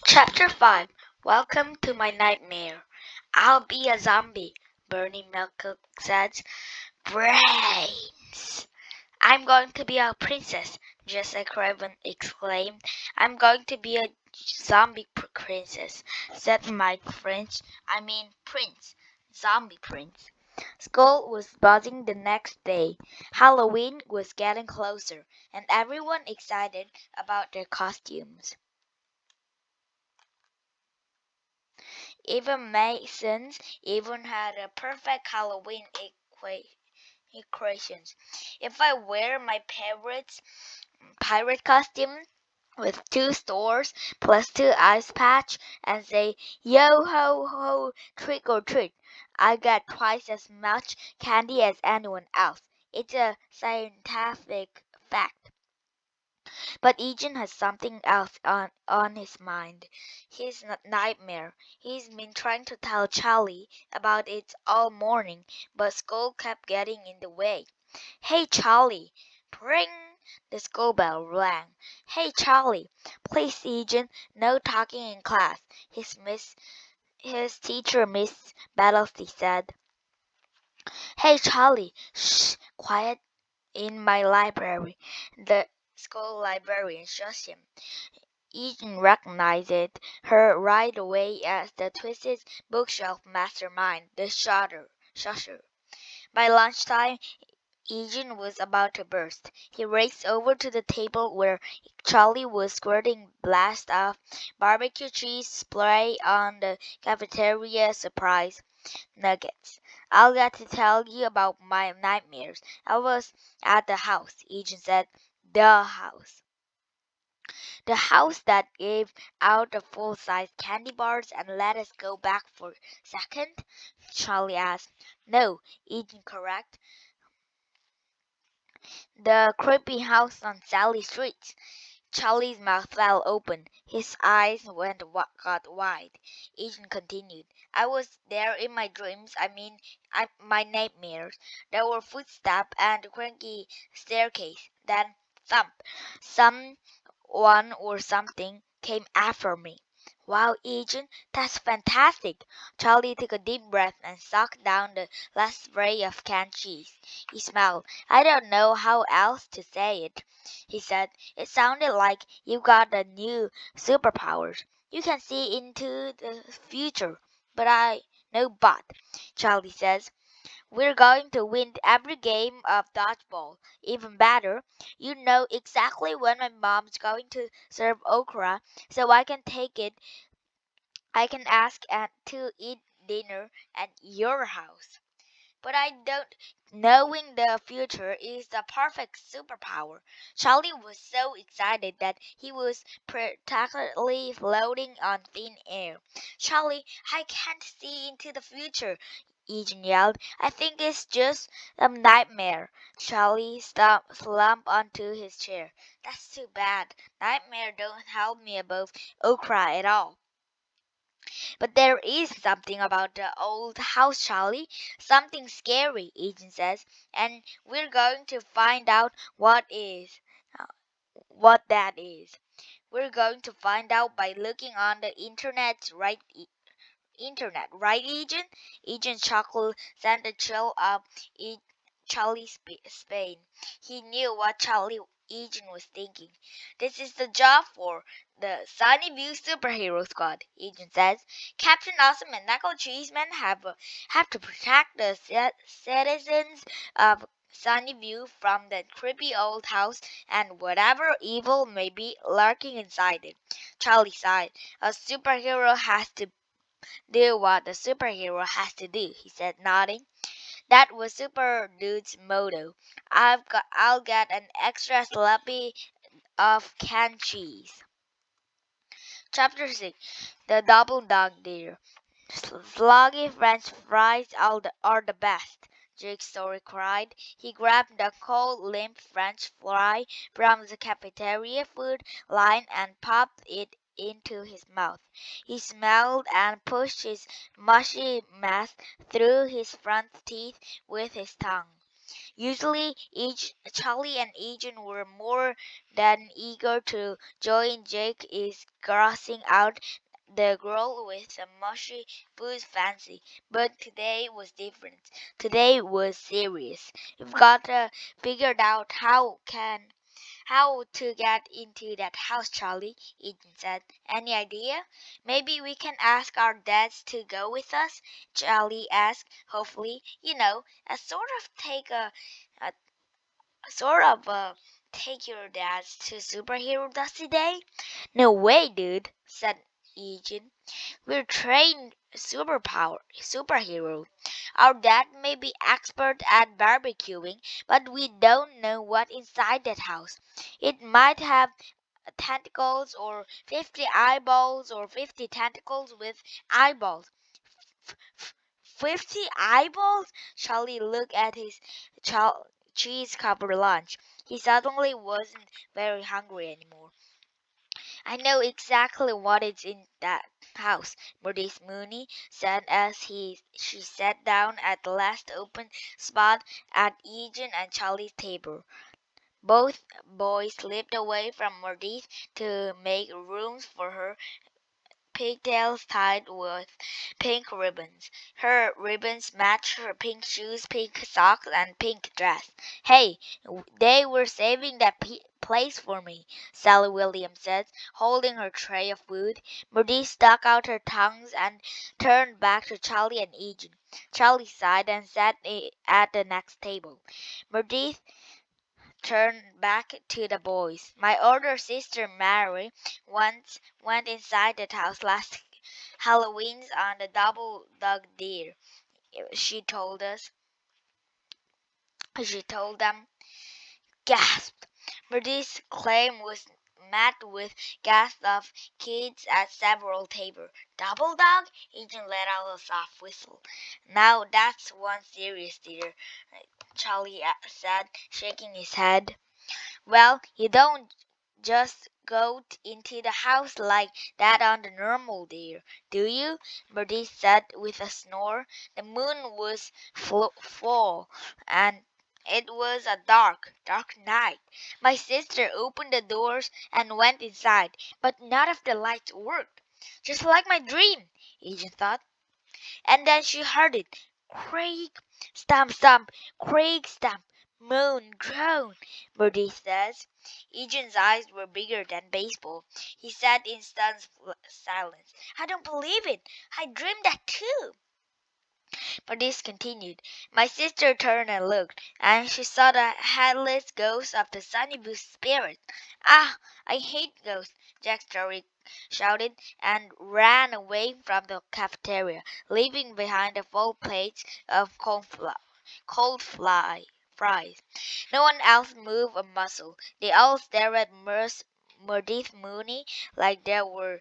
Chapter 5. Welcome to my nightmare. I'll be a zombie, Bernie Milkcook says. Brains! I'm going to be a princess, Jessica Craven exclaimed. I'm going to be a zombie princess, said Mike French. I mean prince. Zombie prince. School was buzzing the next day. Halloween was getting closer, and everyone excited about their costumes. Even Masons even had a perfect Halloween equations. If I wear my pirate costume with two stores plus two ice patch and say yo ho ho trick or treat, I get twice as much candy as anyone else. It's a scientific fact. But Eugene has something else on his mind. His nightmare. He's been trying to tell Charlie about it all morning, but school kept getting in the way. Hey, Charlie! Pring! The school bell rang. Hey, Charlie! Please, Eugene, no talking in class. His teacher, Miss Battlesea, said. Hey, Charlie! Shh! Quiet in my library. The school librarian shushed him. Eugene recognized her right away as the twisted bookshelf mastermind, the shusher. By lunchtime, Eugene was about to burst. He raced over to the table where Charlie was squirting blast of barbecue cheese spray on the cafeteria surprise nuggets. I'll get to tell you about my nightmares. I was at the house, Eugene said. The house. The house that gave out the full-size candy bars and let us go back for second? Charlie asked. No, Eugene correct. The creepy house on Sally Street. Charlie's mouth fell open. His eyes got wide. Eugene continued. I was there in my dreams. My nightmares. There were footsteps and a cranky staircase. Then thump. Someone or something came after me. Wow, Eugene, that's fantastic. Charlie took a deep breath and sucked down the last spray of canned cheese. He smiled. I don't know how else to say it, he said. It sounded like you got a new superpowers. You can see into the future. But no but, Charlie says. We're going to win every game of dodgeball. Even better, you know exactly when my mom's going to serve okra, so I can ask to eat dinner at your house. But I don't. Knowing the future is the perfect superpower. Charlie was so excited that he was practically floating on thin air. Charlie, I can't see into the future, Eugene yelled. I think it's just a nightmare. Charlie slumped onto his chair. That's too bad. Nightmare don't help me above okra at all. But there is something about the old house, Charlie. Something scary, Agent says, and we're going to find out uh, what that is. We're going to find out by looking on the internet, right, Agent? Agent chuckled sent a chill up Charlie's spine. He knew what Charlie Agent was thinking. This is the job for the Sunnyview Superhero Squad, Agent says. Captain Awesome and Knuckle Cheeseman have to protect the citizens of Sunnyview from that creepy old house and whatever evil may be lurking inside it. Charlie sighed. A superhero has to do what a superhero has to do, he said, nodding. That was Super Dude's motto. I'll get an extra sloppy of canned cheese. Chapter 6. The Double Dog Deer. Sloggy French fries are the best, Jake Story cried. He grabbed the cold, limp French fry from the cafeteria food line and popped it into his mouth. He smelled and pushed his mushy mess through his front teeth with his tongue. Usually, Charlie and Agent were more than eager to join Jake is grossing out the girl with a mushy booze fancy. But today was different. Today was serious. We've got to figure out how to get into that house, Charlie, Eden said. Any idea? Maybe we can ask our dads to go with us, Charlie asked, hopefully. A a sort of take your dads to superhero dusty day? No way, dude, said Eden. We're trained superhero. Our dad may be expert at barbecuing, but we don't know what inside that house. It might have tentacles or 50 eyeballs or 50 tentacles with eyeballs. 50 eyeballs? Charlie looked at his cheese-covered lunch. He suddenly wasn't very hungry anymore. I know exactly what is in that house, Maurice Mooney said as she sat down at the last open spot at Eugene and Charlie's table. Both boys slipped away from Maurice to make room for her, pigtails tied with pink ribbons. Her ribbons matched her pink shoes, pink socks, and pink dress. Hey, they were saving that place for me, Sally Williams said, holding her tray of food. Maudie stuck out her tongues and turned back to Charlie and Eugene. Charlie sighed and sat at the next table. Maudie turned back to the boys. My older sister Mary once went inside that house last Halloween on the double-dog deer. She told us. She told them. Gasped. But this claim was met with gasps of kids at several tables. Double dog? Agent let out a soft whistle. Now that's one serious deer, Charlie said, shaking his head. Well, you don't just go into the house like that on the normal deer, do you? Birdie said with a snore. The moon was full, and it was a dark, dark night. My sister opened the doors and went inside, but none of the lights worked. Just like my dream, Agent thought. And then she heard it. Creak, stamp, stamp, creak, stamp, moan, groan, Birdie says. Eugène's eyes were bigger than baseball. He sat in stunned silence. I don't believe it. I dreamed that too. But this continued. My sister turned and looked, and she saw the headless ghost of the Sunnyview spirit. Ah, I hate ghosts, Jack Story shouted, and ran away from the cafeteria, leaving behind a full plate of cold fries. No one else moved a muscle. They all stared at Meredith Mooney like they were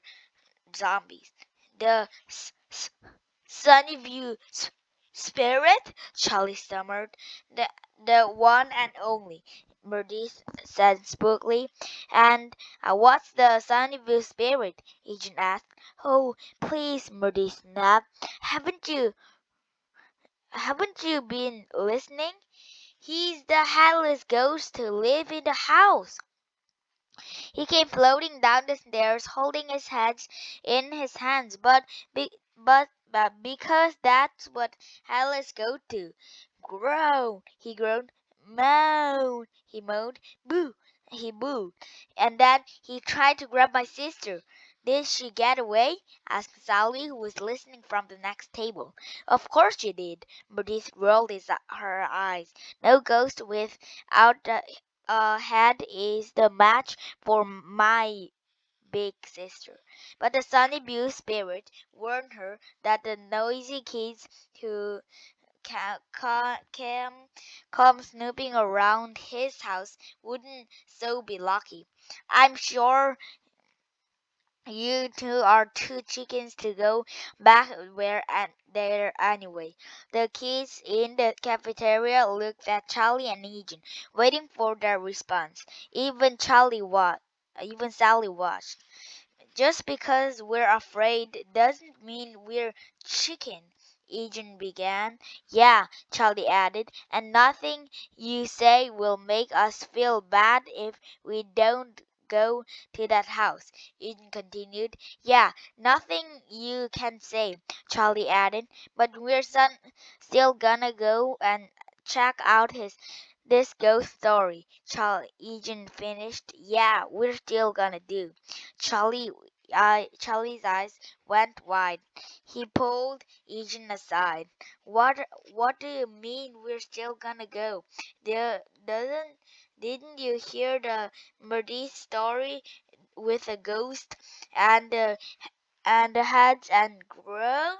zombies. The Sunnyview spirit? Charlie stammered. The one and only, Murdis said spookily. And what's the Sunnyview spirit? Agent asked. Oh, please, Murdis snapped. Haven't you been listening? He's the headless ghost who lives in the house. He came floating down the stairs, holding his head in his hands, but because that's what Alice go to. Groan, he groaned. Moan, he moaned. Boo, he booed. And then he tried to grab my sister. Did she get away? Asked Sally, who was listening from the next table. Of course she did. Bernice rolled her eyes. No ghost without a head is the match for my big sister. But the Sunnyview spirit warned her that the noisy kids who come snooping around his house wouldn't so be lucky. I'm sure you two are too chickens to go back there anyway. The kids in the cafeteria looked at Charlie and Eugene, waiting for their response. Even Sally watched. Just because we're afraid doesn't mean we're chicken, Eugene began. Yeah, Charlie added, and nothing you say will make us feel bad if we don't go to that house. Eugene continued. Yeah, nothing you can say, Charlie added, but we're still gonna go and check out this ghost story. Eugene finished. Yeah, we're still gonna do. Charlie's eyes went wide. He pulled Eugene aside. What do you mean we're still gonna go? There doesn't Didn't you hear the murder story with a ghost and the heads and groan?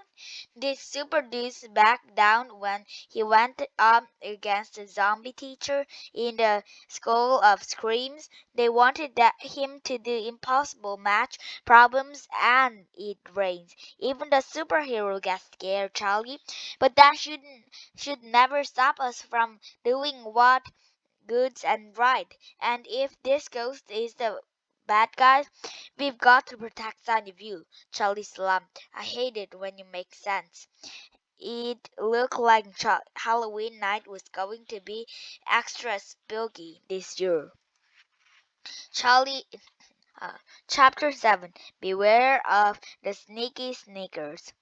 This super deuce backed down when he went up against the zombie teacher in the School of Screams. They wanted him to do impossible math problems and eat brains. Even the superhero gets scared, Charlie. But that should never stop us from doing what goods and right. And if this ghost is the bad guy, we've got to protect Sunnyview. Charlie slumped. I hate it when you make sense. It looked like Halloween night was going to be extra spooky this year. Charlie, uh, Chapter 7. Beware of the sneaky sneakers.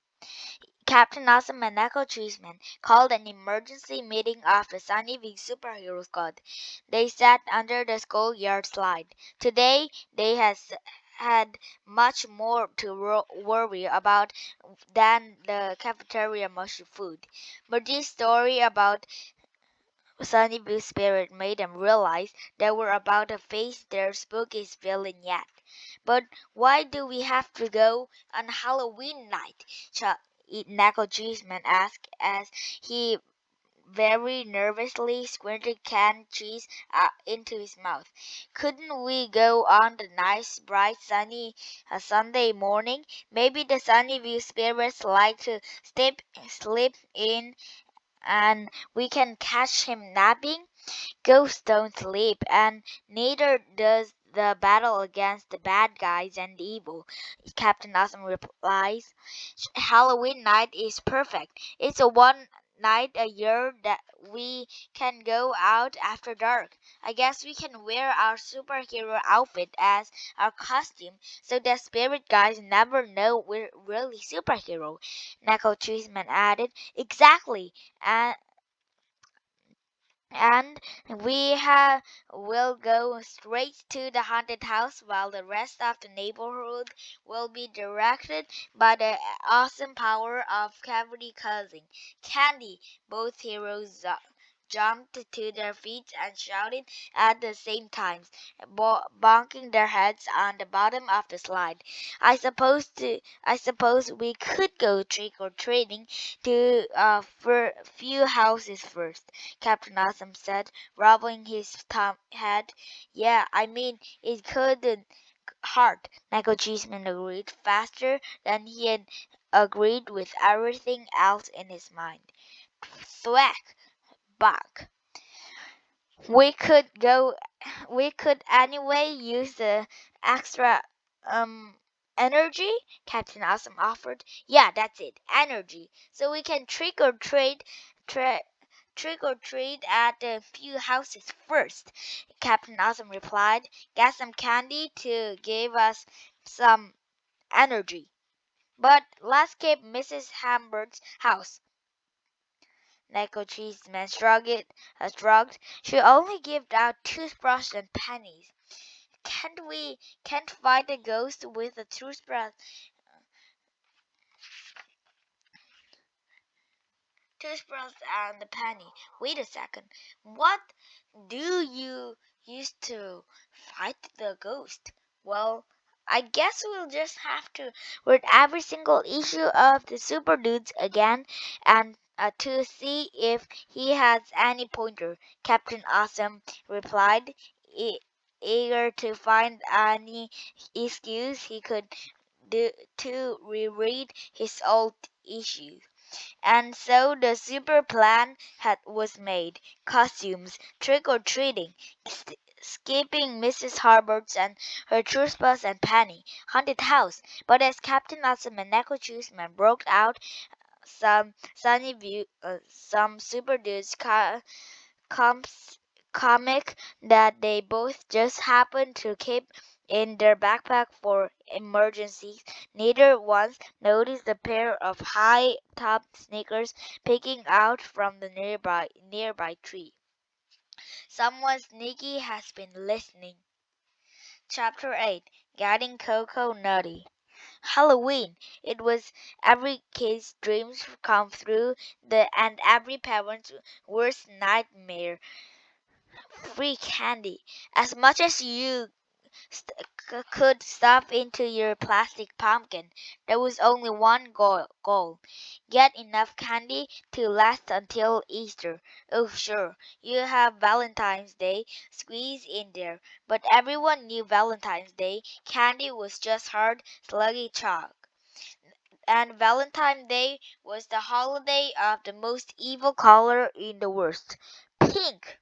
Captain Awesome and Echo Cheeseman called an emergency meeting of the Sunnyview Superhero Squad. They sat under the schoolyard slide. Today they had much more to worry about than the cafeteria mushy food. But this story about Sunnyview Spirit made them realize they were about to face their spookiest villain yet. But why do we have to go on Halloween night? Knuckle Cheeseman asked as he very nervously squinted canned cheese into his mouth. Couldn't we go on the nice, bright, sunny Sunday morning? Maybe the Sunnyview spirits like to slip in and we can catch him napping. Ghosts don't sleep, and neither does the battle against the bad guys and evil, Captain Awesome replies. Halloween night is perfect. It's a one night a year that we can go out after dark. I guess we can wear our superhero outfit as our costume so the spirit guys never know we're really superhero. Knuckle Cheeseman added. Exactly. And will go straight to the haunted house while the rest of the neighborhood will be directed by the awesome power of cavity causing candy. Both heroes jumped to their feet and shouted at the same time, bonking their heads on the bottom of the slide. I suppose we could go trick or treating to a few houses first. Captain Awesome said, rubbing his head. Yeah, I mean, it couldn't hurt. Michael Cheeseman agreed faster than he had agreed with everything else in his mind. Thwack! Back! We could go. We could anyway use the extra um energy Captain Awesome offered. Yeah, that's it, energy. So we can tra- trick or treat at a few houses first. Captain Awesome replied. Get some candy to give us some energy. But let's keep Mrs. Hamburg's house. Neko Cheeseman shrugged. She only gave out toothbrush and pennies. Can't fight a ghost with a toothbrush and a penny. Wait a second. What do you use to fight the ghost? Well, I guess we'll just have to read every single issue of the Super Dudes again and to see if he has any pointer. Captain Awesome replied, eager to find any excuse he could do to reread his old issues. And so the super plan was made. Costumes, trick-or-treating, skipping Mrs. Harbert's and her trespass and Penny, haunted house. But as Captain Awesome and Neko Cheeseman broke out some Sunnyview, some super dudes comes comic that they both just happen to keep in their backpack for emergencies. Neither once noticed a pair of high-top sneakers peeking out from the nearby tree. Someone sneaky has been listening. Chapter 8. Getting Coco-Nutty. Halloween. It was every kid's dreams come through and every parent's worst nightmare. Free candy. As much as you could stuff into your plastic pumpkin. There was only one goal. Get enough candy to last until Easter. Oh, sure, you have Valentine's Day squeezed in there, but everyone knew Valentine's Day candy was just hard, sluggy chalk. And Valentine's Day was the holiday of the most evil color in the world, pink.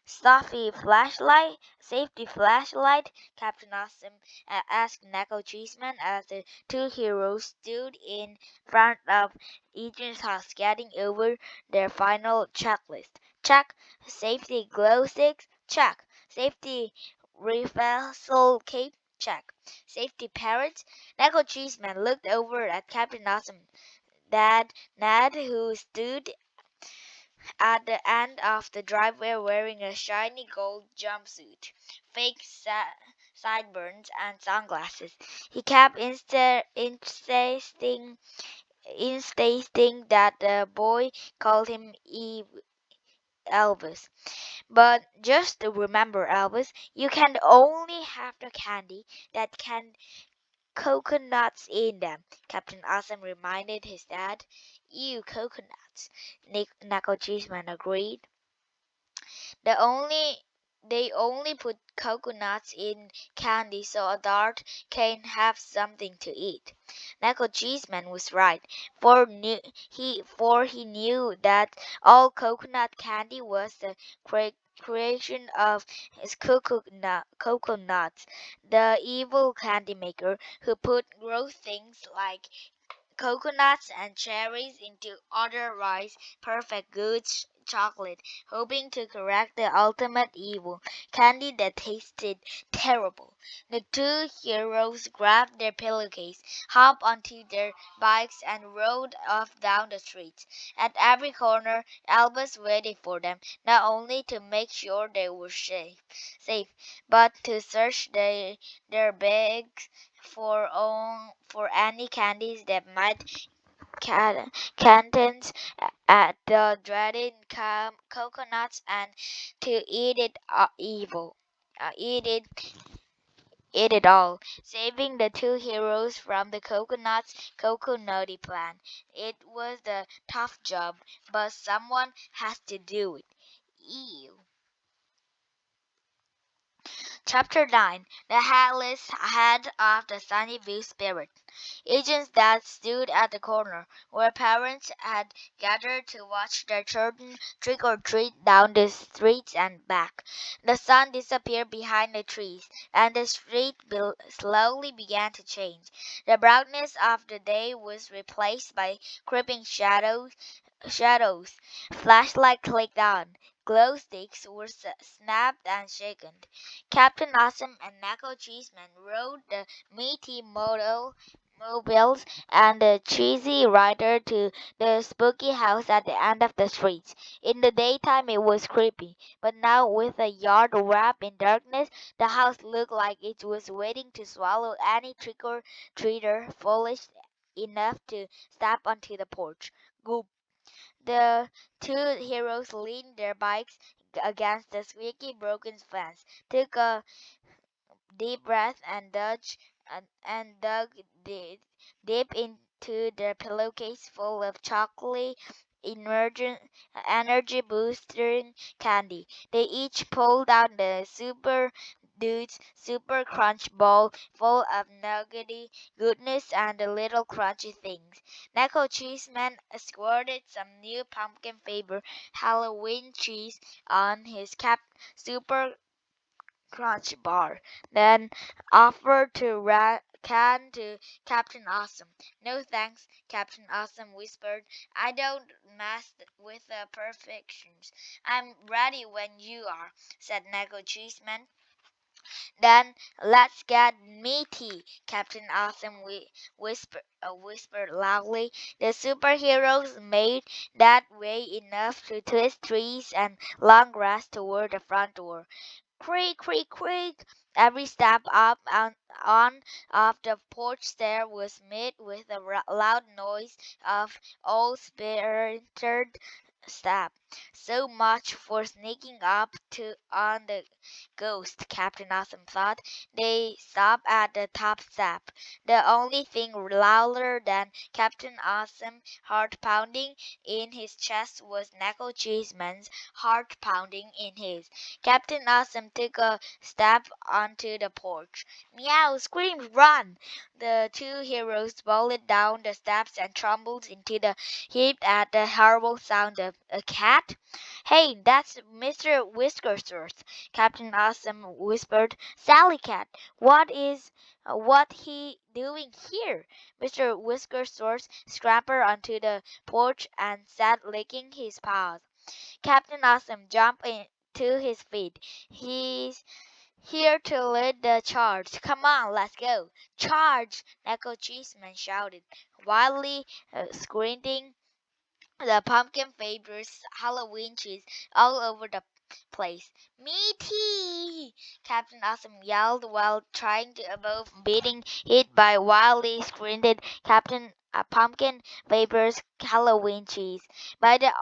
Stuffy flashlight, safety flashlight, Captain Awesome asked Neko Cheeseman as the two heroes stood in front of Adrian's house getting over their final checklist. Check. Safety glow sticks? Check. Safety reversal cape? Check. Safety parrots? Neko Cheeseman looked over at Captain Awesome Dad Ned, who stood at the end of the driveway wearing a shiny gold jumpsuit, fake sideburns, and sunglasses. He kept insisting that the boy called him Elvis. But just remember, Elvis, you can only have the candy that can coconuts in them, Captain Awesome reminded his dad. Ew, coconuts, Knuckle Cheeseman agreed. The only they only put coconuts in candy so a dart can have something to eat. Knuckle Cheeseman was right, for he knew that all coconut candy was the creation of his coconuts, the evil candy maker who put gross things like coconuts and cherries into otherwise perfect good chocolate, hoping to correct the ultimate evil, candy that tasted terrible. The two heroes grabbed their pillowcase, hopped onto their bikes, and rode off down the streets. At every corner, Albus waited for them, not only to make sure they were safe, but to search their bags for any candies that might contain the dreaded coconuts and to eat it eat it all, saving the two heroes from the Coco-Nutty plan. It was a tough job, but someone has to do it. Ew. Chapter 9. The Headless Head of the Sunnyview Spirit. Agents that stood at the corner, where parents had gathered to watch their children trick or treat down the streets and back. The sun disappeared behind the trees, and the street slowly began to change. The brightness of the day was replaced by creeping shadows. Flashlight clicked on. Glow sticks were snapped and shaken. Captain Awesome and Knuckle Cheeseman rode the meaty mobiles and the cheesy rider to the spooky house at the end of the street. In the daytime it was creepy, but now with a yard wrapped in darkness, the house looked like it was waiting to swallow any trick-or-treater foolish enough to step onto the porch. Goop. The two heroes leaned their bikes against the squeaky broken fence, took a deep breath and dug deep into their pillowcase full of chocolate emergent energy boosting candy. They each pulled out the super crunch ball full of nuggety goodness and the little crunchy things. Nacho Cheeseman squirted some new pumpkin flavor Halloween cheese on his super crunch bar, then offered to can to Captain Awesome. "No thanks," Captain Awesome whispered. "I don't mess with the perfections." "I'm ready when you are," said Nego Cheeseman. "Then let's get meaty," Captain Awesome whispered loudly. The superheroes made that way enough to twist trees and long grass toward the front door. Creak, creak, creak! Every step up and on of the porch stair was met with a loud noise of all splintered step. So much for sneaking up to on the ghost, Captain Awesome thought. They stopped at the top step. The only thing louder than Captain Awesome heart pounding in his chest was Knuckle Cheeseman's heart pounding in his. Captain Awesome took a step onto the porch. "Meow! Scream! Run!" The two heroes bolted down the steps and tumbled into the heap at the horrible sound of a cat. "Hey, that's Mr. Whiskerworth," Captain Awesome whispered. "Sally Cat, what he doing here?" Mr. Whiskerworth scrambled onto the porch and sat licking his paws. Captain Awesome jumped to his feet. "He's here to lead the charge. Come on, let's go." "Charge!" Knuckle Cheeseman shouted, wildly squinting the pumpkin flavors Halloween cheese all over the place. "Meaty!" Captain Awesome yelled while trying to avoid being hit by wildly squinted Captain Pumpkin Flavors Halloween cheese. "By the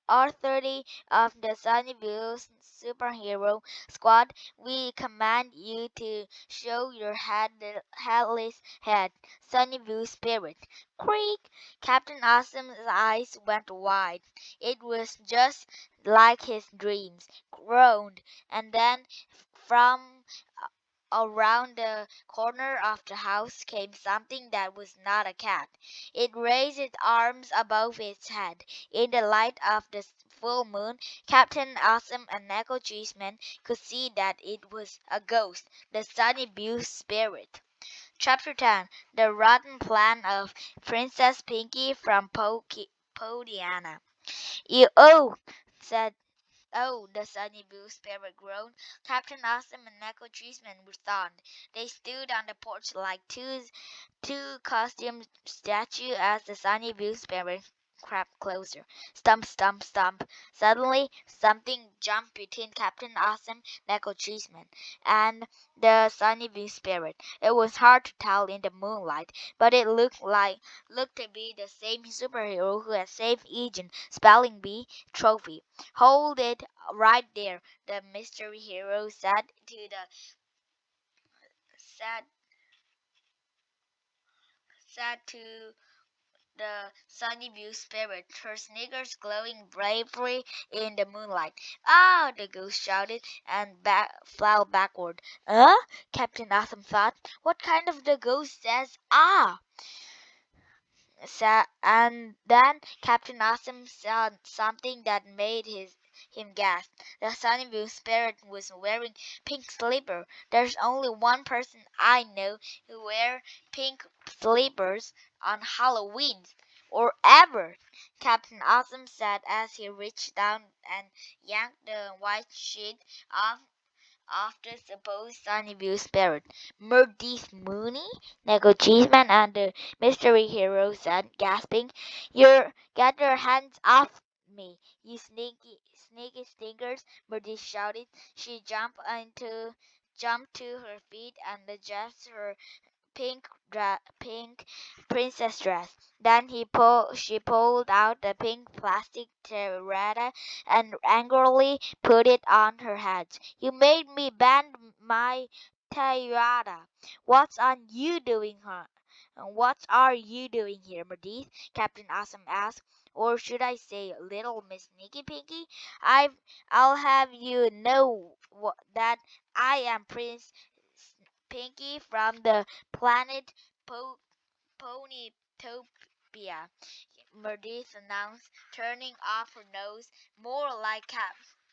authority of the Sunnyview superhero squad, we command you to show your headless head, Sunnyview spirit." Creak! Captain Awesome's eyes went wide. It was just like his dreams. Groaned, and then from around the corner of the house came something that was not a cat. It raised its arms above its head. In the light of the full moon, Captain Awesome and Nickel Cheeseman could see that it was a ghost, the Sunnyview spirit. Chapter 10. The Rotten Plan of Princess Pinky from Podiana. "Oh," said the Sunnyview spirit groaned. Captain Awesome and Nickel Cheeseman were stunned. They stood on the porch like two costumed statues as the Sunnyview spirit crept closer. Stump, stump, stump. Suddenly, something jumped between Captain Awesome, Nickel Cheeseman, and the Sunnyview spirit. It was hard to tell in the moonlight, but it looked to be the same superhero who had saved Agent Spelling Bee trophy. "Hold it right there," the mystery hero said said to the Sunnyview spirit, her sneakers glowing bravely in the moonlight. "Ah!" the ghost shouted and fell backward. Captain Awesome thought. What kind of the ghost says "ah"? And then Captain Awesome saw something that made him gasp. The Sunnyview spirit was wearing pink slippers. "There's only one person I know who wear pink slippers on Halloween, or ever," Captain Awesome said as he reached down and yanked the white sheet of the supposed Sunnyview spirit. "Meredith Mooney?" Nego Cheeseman and the mystery hero said, gasping. Get your hands off me, you sneaky stinkers," Meredith shouted. She jumped to her feet and adjusted her pink princess dress. Then she pulled out the pink plastic tiara and angrily put it on her head. "You made me bend my tiara. What's on you doing here? What are you doing here, Meredith?" Captain Awesome asked. "Or should I say, little Miss Sneaky Pinky? I'll have you know that I am Prince Pinky from the planet po- Ponytopia," Meredith announced, turning off her nose more like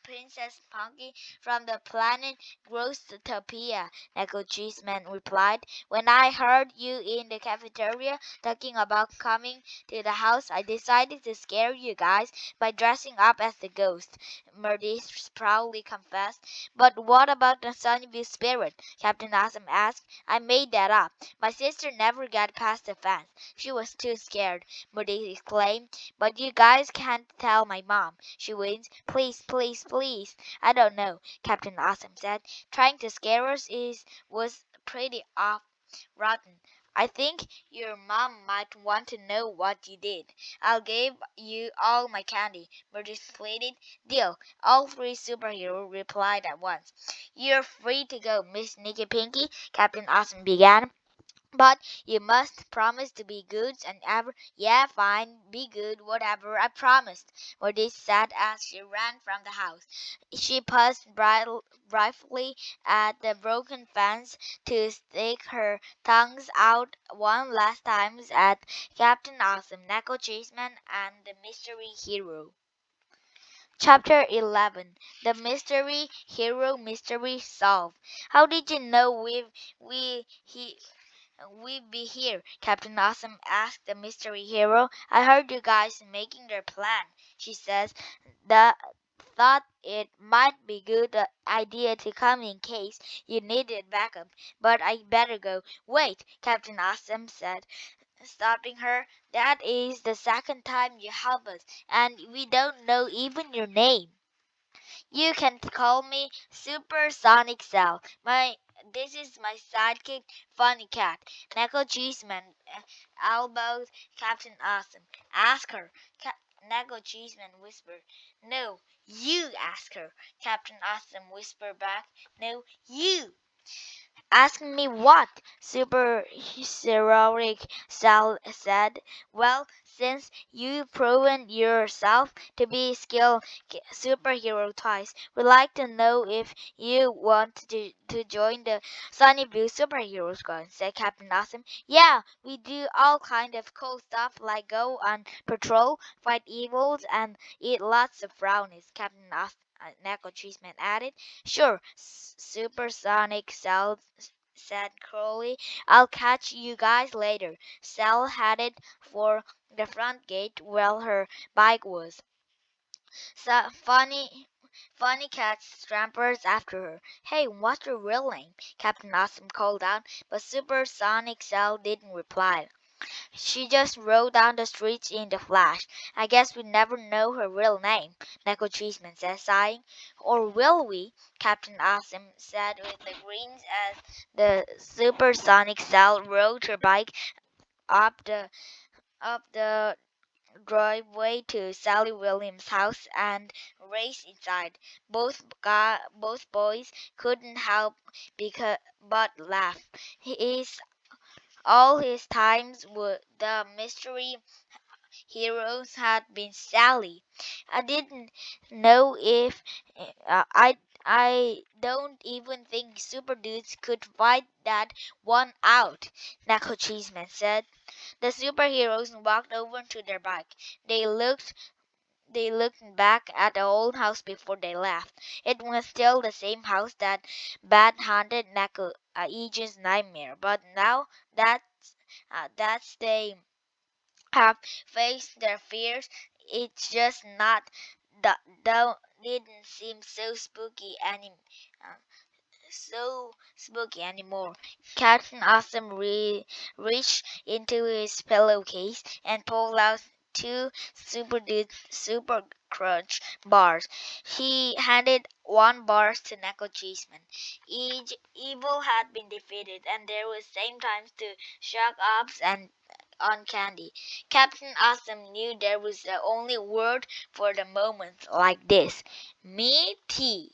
Princess Punky from the planet Growstopia, Neko Cheeseman replied. When I heard you in the cafeteria talking about coming to the house, I decided to scare you guys by dressing up as the ghost, Murdis proudly confessed. But what about the Sunnyview spirit? Captain Awesome asked. I made that up. My sister never got past the fence. She was too scared, Murdis exclaimed. But you guys can't tell my mom. She wins. Please, please, please. I don't know, Captain Awesome said. Trying to scare us was pretty rotten. I think your mom might want to know what you did. I'll give you all my candy, Murdis pleaded. Deal. All three superheroes replied at once. You're free to go, Miss Nicky Pinky, Captain Awesome began. But you must promise to be good and ever. Yeah, fine, be good, whatever, I promised. Murdis said as she ran from the house. She paused briefly at the broken fence to stick her tongues out one last time at Captain Awesome, Neko Cheeseman, and the mystery hero. Chapter 11. The Mystery Hero Mystery Solved. How did you know we he we'd be here? Captain Awesome asked the mystery hero. I heard you guys making their plan, she says. The thought it might be good idea to come in case you needed backup, but I better go. Wait, Captain Awesome said, stopping her. That is the second time you help us, and we don't know even your name. You can call me Supersonic Cell. This is my sidekick, Funny Cat. Neko Cheeseman elbowed Captain Awesome. Ask her. Neko Cheeseman whispered. No, you ask her. Captain Awesome whispered back. No, you. Asking me what? Superheroic Sal said. Well, since you've proven yourself to be a skilled superhero twice, we'd like to know if you want to join the Sunnyview Superhero Squad, said Captain Awesome. Yeah, we do all kind of cool stuff like go on patrol, fight evils, and eat lots of brownies, Captain Awesome. Neko Cheeseman added. Sure, Supersonic Cell said Crowley. I'll catch you guys later. Sal headed for the front gate where her bike was. So Funny Cat scampered after her. Hey, what's your real name? Captain Awesome called out, but Supersonic Cell didn't reply. She just rode down the street in the flash. I guess we never know her real name, Neko Cheeseman said, sighing. Or will we? Captain Awesome said with a grin as the supersonic cell rode her bike up the driveway to Sally Williams' house and raced inside. Both boys couldn't help but laugh. All his times the mystery heroes had been Sally. I didn't know if I don't even think super dudes could fight that one out, Knuckle Cheeseman said. The superheroes walked over to their bike. They looked back at the old house before they left. It was still the same house that Bad haunted Knuckle Agent's nightmare, but now that's they have faced their fears. It's just not that didn't seem uh, so spooky anymore. Captain Awesome reached into his pillowcase and pulled out two super crunch bars. He handed one bar to Knuckle Cheeseman. Each evil had been defeated, and there was same time to shock ups and on candy. Captain Awesome knew there was the only word for the moment like this. Me tea.